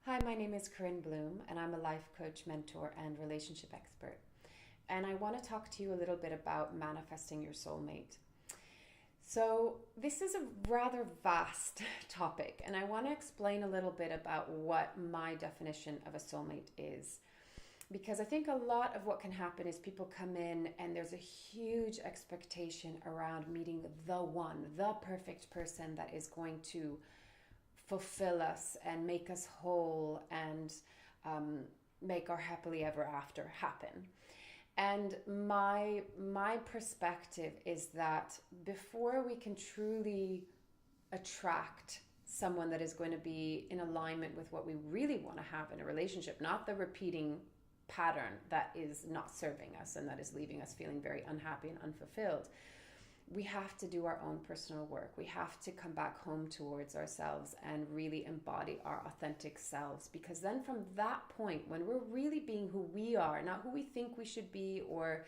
Hi, my name is Corinne Bloom, and I'm a life coach, mentor, and relationship expert. And I want to talk to you a little bit about manifesting your soulmate. So, this is a rather vast topic, and I want to explain a little bit about what my definition of a soulmate is. Because I think a lot of what can happen is people come in and there's a huge expectation around meeting the one, the perfect person that is going to fulfill us and make us whole and make our happily ever after happen. And my perspective is that before we can truly attract someone that is going to be in alignment with what we really want to have in a relationship, not the repeating pattern that is not serving us and that is leaving us feeling very unhappy and unfulfilled, we have to do our own personal work. We have to come back home towards ourselves and really embody our authentic selves. Because then from that point, when we're really being who we are, not who we think we should be, or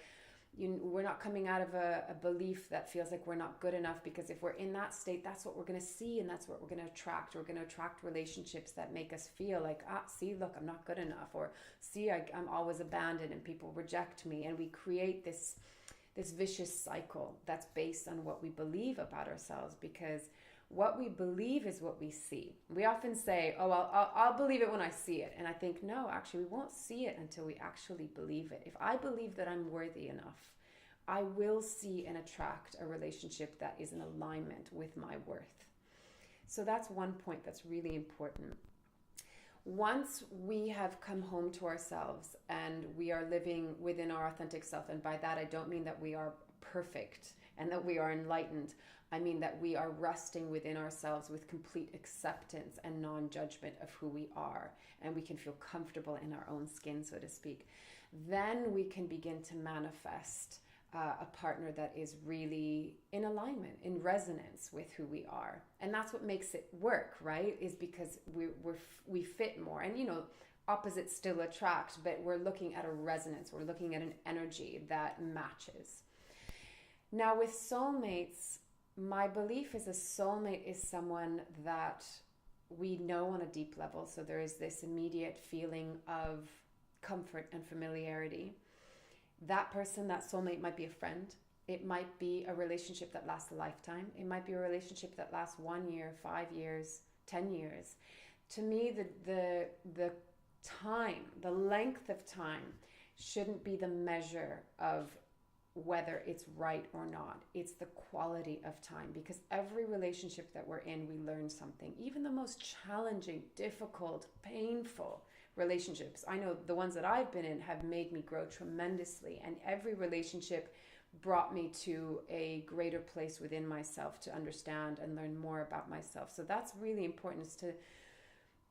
we're not coming out of a belief that feels like we're not good enough, because if we're in that state, that's what we're going to see and that's what we're going to attract. We're going to attract relationships that make us feel like, see, look, I'm not good enough, or see, I'm always abandoned and people reject me. And we create this vicious cycle that's based on what we believe about ourselves, because what we believe is what we see. We often say, oh, I'll believe it when I see it. And I think, no, actually, we won't see it until we actually believe it. If I believe that I'm worthy enough, I will see and attract a relationship that is in alignment with my worth. So that's one point that's really important. Once we have come home to ourselves and we are living within our authentic self, and by that I don't mean that we are perfect and that we are enlightened. I mean that we are resting within ourselves with complete acceptance and non-judgment of who we are, and we can feel comfortable in our own skin, so to speak. Then we can begin to manifest a partner that is really in alignment, in resonance with who we are. And that's what makes it work, right? Is because we fit more. And opposites still attract, but we're looking at a resonance. We're looking at an energy that matches. Now with soulmates, my belief is a soulmate is someone that we know on a deep level. So there is this immediate feeling of comfort and familiarity. That person, that soulmate, might be a friend. It might be a relationship that lasts a lifetime. It might be a relationship that lasts 1 year, 5 years, 10 years. To me, the time, the length of time shouldn't be the measure of whether it's right or not. It's the quality of time, because every relationship that we're in, we learn something. Even the most challenging, difficult, painful relationships, I know the ones that I've been in have made me grow tremendously, and every relationship brought me to a greater place within myself to understand and learn more about myself. So that's really important, is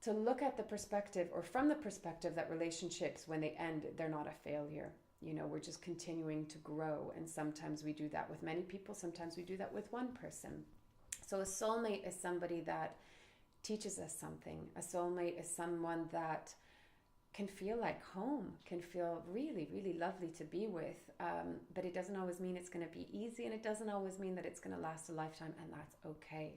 to look at the perspective, or from the perspective that relationships, when they end, they're not a failure. We're just continuing to grow, and sometimes we do that with many people, sometimes we do that with one person. So a soulmate is somebody that teaches us something. A soulmate is someone that can feel like home, can feel really, really lovely to be with. But it doesn't always mean it's going to be easy, and it doesn't always mean that it's going to last a lifetime, and that's okay.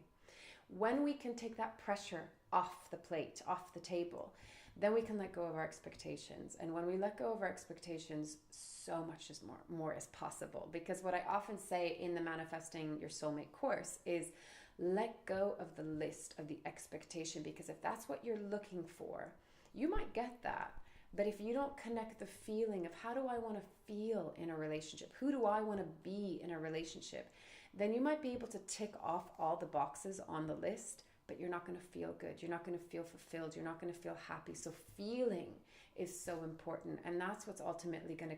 When we can take that pressure off the plate, off the table, then we can let go of our expectations. And when we let go of our expectations, so much is more is possible. Because what I often say in the Manifesting Your Soulmate course is, let go of the list of the expectation, because if that's what you're looking for, you might get that. But if you don't connect the feeling of how do I want to feel in a relationship, who do I want to be in a relationship, then you might be able to tick off all the boxes on the list, but you're not going to feel good. You're not going to feel fulfilled. You're not going to feel happy. So feeling is so important. And that's what's ultimately going to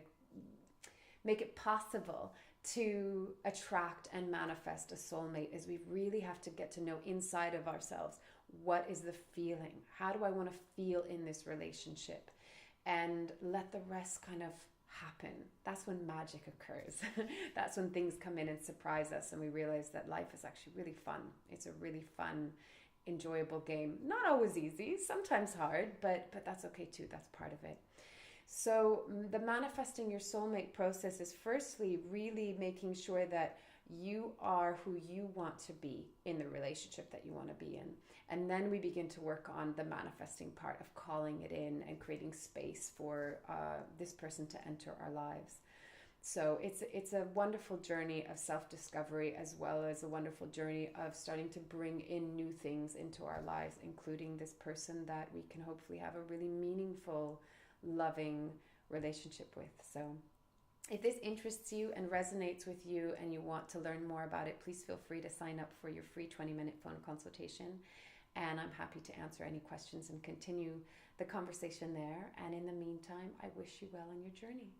make it possible to attract and manifest a soulmate, is we really have to get to know inside of ourselves, what is the feeling? How do I want to feel in this relationship? And let the rest kind of happen. That's when magic occurs. That's when things come in and surprise us, and we realize that life is actually really fun. It's a really fun, enjoyable game. Not always easy, sometimes hard, but that's okay too. That's part of it. So the Manifesting Your Soulmate process is firstly really making sure that you are who you want to be in the relationship that you want to be in. And then we begin to work on the manifesting part of calling it in and creating space for this person to enter our lives. So it's a wonderful journey of self-discovery, as well as a wonderful journey of starting to bring in new things into our lives, including this person that we can hopefully have a really meaningful, loving relationship with. So if this interests you and resonates with you and you want to learn more about it, please feel free to sign up for your free 20-minute phone consultation. And I'm happy to answer any questions and continue the conversation there. And in the meantime, I wish you well on your journey.